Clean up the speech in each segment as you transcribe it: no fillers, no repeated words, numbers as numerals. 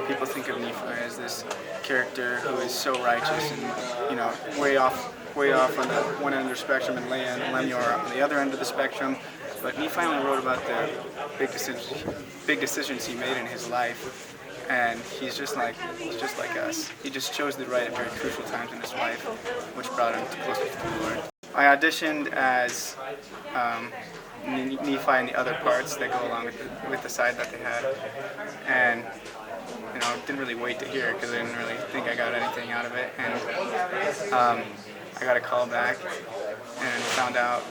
people think of Nephi as this character who is so righteous and, way off on the one end of the spectrum, and Lemuel are on the other end of the spectrum. But Nephi only wrote about the big decisions he made in his life, and he's just like us. He just chose to write at very crucial times in his life, which brought him closer to the Lord. I auditioned as Nephi and the other parts that go along with the side that they had, and didn't really wait to hear it because I didn't really think I got anything out of it. And I got a call back and found out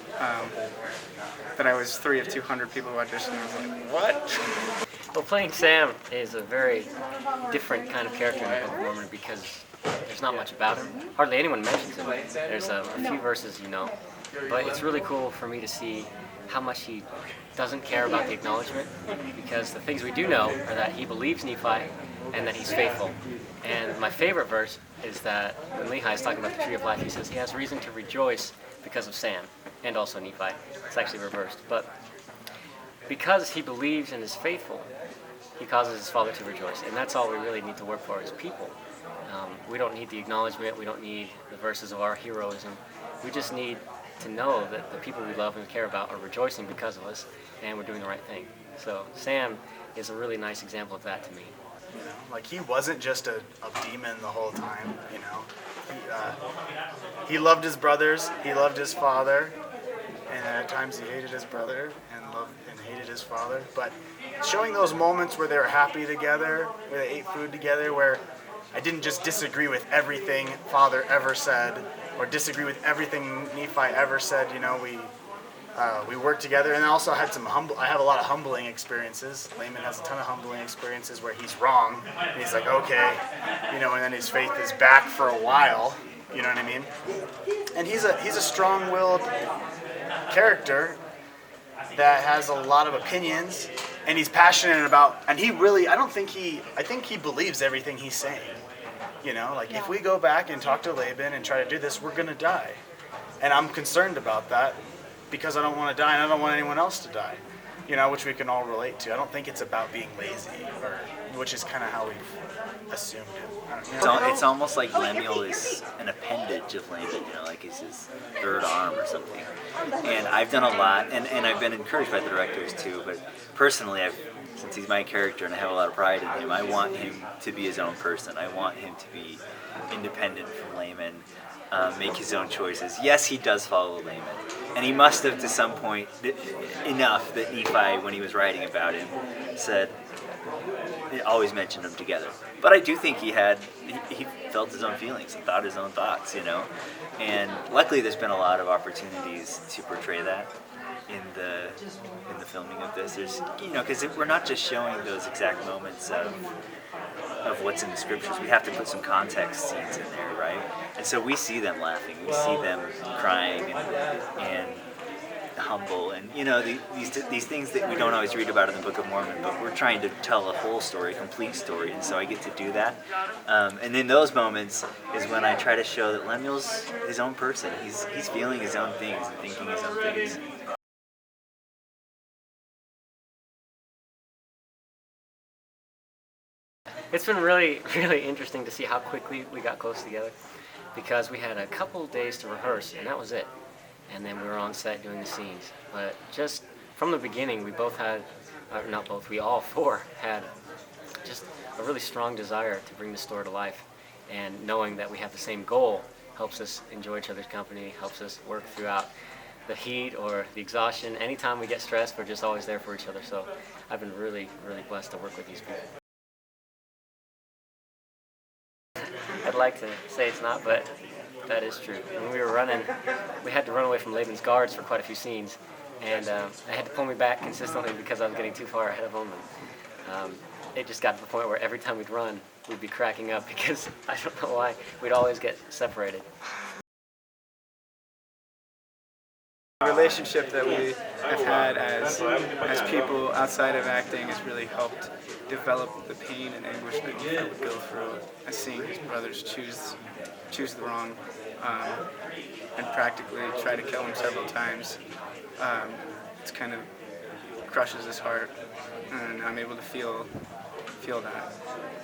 that I was 3 of 200 people who auditioned. I was like, what? Well, playing Sam is a very different kind of character in the Book of Mormon because there's not much about him. Hardly anyone mentions him. There's a few verses, but it's really cool for me to see how much he doesn't care about the acknowledgement, because the things we do know are that he believes Nephi and that he's faithful. And my favorite verse is that when Lehi is talking about the tree of life, he says he has reason to rejoice because of Sam and also Nephi. It's actually reversed. But because he believes and is faithful, he causes his father to rejoice. And that's all we really need to work for as people. We don't need the acknowledgement. We don't need the verses of our heroism. We just need to know that the people we love and care about are rejoicing because of us, and we're doing the right thing. So Sam is a really nice example of that to me. He wasn't just a demon the whole time. He loved his brothers, he loved his father, and at times he hated his brother and hated his father. But showing those moments where they were happy together, where they ate food together, where I didn't just disagree with everything Father ever said, or disagree with everything Nephi ever said. We worked together, and I also had I have a lot of humbling experiences. Laman has a ton of humbling experiences where he's wrong, and he's like, okay, and then his faith is back for a while. You know what I mean? And he's a strong-willed character that has a lot of opinions, and he's passionate about. And I think he believes everything he's saying. If we go back and talk to Laban and try to do this, we're gonna die, and I'm concerned about that because I don't want to die, and I don't want anyone else to die. Which we can all relate to. I don't think it's about being lazy, which is kind of how we've assumed it. It's almost like Lemuel is an appendage of Laman, like he's his third arm or something. And I've done a lot, and I've been encouraged by the directors too, but personally, since he's my character and I have a lot of pride in him, I want him to be his own person. I want him to be independent from Laman, make his own choices. Yes, he does follow Laman, and he must have to some point enough that Nephi, when he was writing about him, said, always mentioned them together. But I do think he felt his own feelings and thought his own thoughts, and luckily there's been a lot of opportunities to portray that in the filming of this. There's, because we're not just showing those exact moments of what's in the scriptures. We have to put some context scenes in there, right? And so we see them laughing, we see them crying and humble, and these things that we don't always read about in the Book of Mormon, but we're trying to tell a whole story, a complete story, and so I get to do that. And in those moments is when I try to show that Lemuel's his own person. He's feeling his own things and thinking his own things. It's been really, really interesting to see how quickly we got close together, because we had a couple days to rehearse, and that was it. And then we were on set doing the scenes. But just from the beginning, we both had, not both, we all four had just a really strong desire to bring the story to life. And knowing that we have the same goal helps us enjoy each other's company, helps us work throughout the heat or the exhaustion. Anytime we get stressed, we're just always there for each other. So I've been really, really blessed to work with these people. I'd like to say it's not, but that is true. When we were running, we had to run away from Laban's guards for quite a few scenes, and they had to pull me back consistently because I was getting too far ahead of them. And, it just got to the point where every time we'd run, we'd be cracking up because I don't know why, we'd always get separated. The relationship that we have had as people outside of acting has really helped develop the pain and anguish that Nephi would go through as seeing his brothers choose the wrong and practically try to kill him several times. It's kind of crushes his heart, and I'm able to feel that.